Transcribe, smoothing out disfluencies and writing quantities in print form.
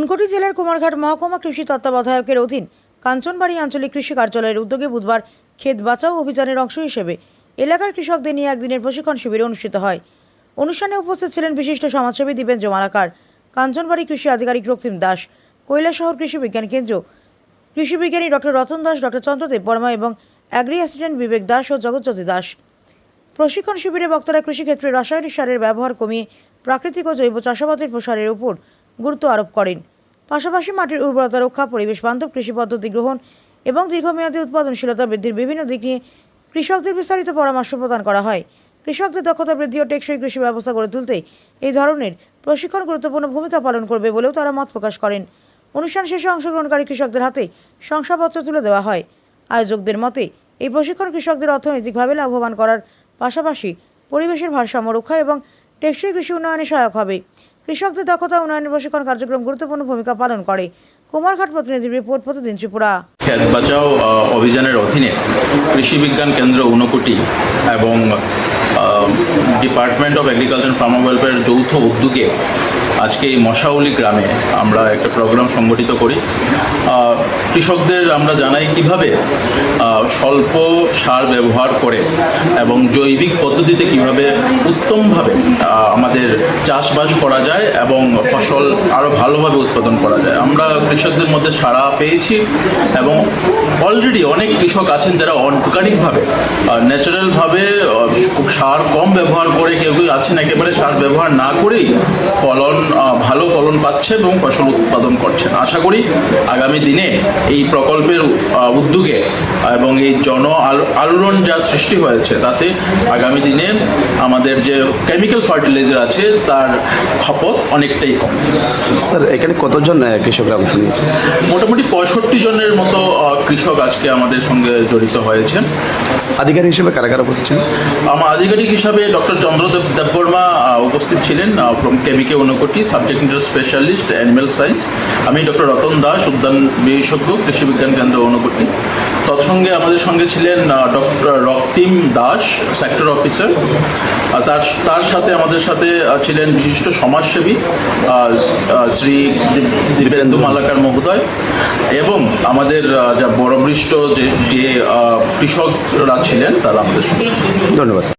ঊনকোটি জেলার কুমারঘাট মহকুমা কৃষি তত্ত্বাবধায়কের অধীন কাঞ্চনবাড়ি আঞ্চলিক কৃষি কার্যালয়ের উদ্যোগে বুধবার ক্ষেত বাঁচাও অভিযানের অংশ হিসেবে এলাকার কৃষকদের নিয়ে একদিনের প্রশিক্ষণ শিবির অনুষ্ঠিত হয়। অনুষ্ঠানে উপস্থিত ছিলেন বিশিষ্ট সমাজসেবী দীপেন্দ্র মালাকার, কাঞ্চনবাড়ি কৃষি আধিকারিক রক্তিম দাস, কৈলাসহর কৃষি বিজ্ঞান কেন্দ্র কৃষি বিজ্ঞানী ডক্টর রতন দাস, ডক্টর চন্দ্রদেব বর্মা এবং অ্যাগ্রি অ্যাসিস্ট্যান্ট বিবেক দাস ও জগৎজ্যোতি দাস। প্রশিক্ষণ শিবিরে বক্তারা কৃষিক্ষেত্রে রাসায়নিক সারের ব্যবহার কমিয়ে প্রাকৃতিক ও জৈব চাষাবাদের প্রসারের উপর গুরুত্ব আরোপ করেন। পাশাপাশি মাটির উর্বরতা রক্ষা, পরিবেশ বান্ধব কৃষি পদ্ধতি গ্রহণ এবং দীর্ঘমেয়াদী উৎপাদনশীলতা বৃদ্ধির বিভিন্ন দিক নিয়ে কৃষকদের বিস্তারিত পরামর্শ প্রদান করা হয়। কৃষকদের দক্ষতা বৃদ্ধি ও টেকসই কৃষি ব্যবস্থা গড়ে তুলতে এই ধরনের প্রশিক্ষণ গুরুত্বপূর্ণ ভূমিকা পালন করবে বলেও তারা মত প্রকাশ করেন। অনুষ্ঠান শেষে অংশগ্রহণকারী কৃষকদের হাতে শংসাপত্র তুলে দেওয়া হয়। আয়োজকদের মতে এই প্রশিক্ষণ কৃষকদের অর্থনৈতিকভাবে লাভবান করার পাশাপাশি পরিবেশের ভারসাম্য রক্ষা এবং টেকসই কৃষি উন্নয়নে সহায়ক হবে। কৃষকদের দক্ষতা উন্নয়নের প্রশিক্ষণ কার্যক্রম গুরুত্বপূর্ণ ভূমিকা পালন করে। কুমারঘাট প্রতিনিধির রিপোর্ট, প্রতিদিন ত্রিপুরা। ক্ষেত বাঁচাও অভিযানের অধীনে কৃষি বিজ্ঞান কেন্দ্র ঊনকোটি এবং department of agriculture and farmer welfare যৌথ উদ্যোগে আজকে এই মশাউলি গ্রামে আমরা একটা প্রোগ্রাম সংগঠিত করি। কৃষকদের আমরা জানাই কিভাবে স্বল্প সার ব্যবহার করে এবং জৈবিক পদ্ধতিতে কিভাবে উত্তমভাবে আমাদের চাষবাস করা যায় এবং ফসল আরও ভালোভাবে উৎপাদন করা যায়। আমরা কৃষকদের মধ্যে সাড়া পেয়েছি এবং অলরেডি অনেক কৃষক আছেন যারা অর্গানিকভাবে ন্যাচারালভাবে সার কম ব্যবহার করে, কেউ কেউ আছেন একেবারে সার ব্যবহার না করেই ভালো ফলন পাচ্ছেন এবং ফসল উৎপাদন করছেন। আশা করি আগামী দিনে এই প্রকল্পের উদ্যোগে এবং এই আলোড়ন যা সৃষ্টি হয়েছে তাতে আগামী দিনে আমাদের যে কেমিক্যাল ফার্টিলাইজার আছে তার খপত অনেকটাই কম। স্যার, এখানে কতজন কৃষকরা অংশ নিয়েছে? মোটামুটি 65 জনের মতো কৃষক আজকে আমাদের সঙ্গে জড়িত হয়েছেন। আধিকারিক হিসেবে কারা কারা উপস্থিত ছিলেন? আমার আধিকারিক হিসাবে ডক্টর চন্দ্রদেব দেববর্মা উপস্থিত ছিলেন ফ্রম কেমিকে Unakoti, subject matter specialist animal science. আমি ডক্টর রতন দাস, উদ্যান বিশেষজ্ঞ, কৃষি বিজ্ঞান কেন্দ্র ঊনকোটি। তৎসঙ্গে আমাদের সঙ্গে ছিলেন ডক্টর রক্তিম দাস, সেক্টর অফিসার। তার সাথে আমাদের সাথে ছিলেন বিশিষ্ট সমাজসেবী শ্রী দীপেন্দ্র মালাকার মহোদয় এবং আমাদের যা বয়োবৃষ্ট যে কৃষকরা ছিলেন তারা আমাদের সঙ্গে। ধন্যবাদ।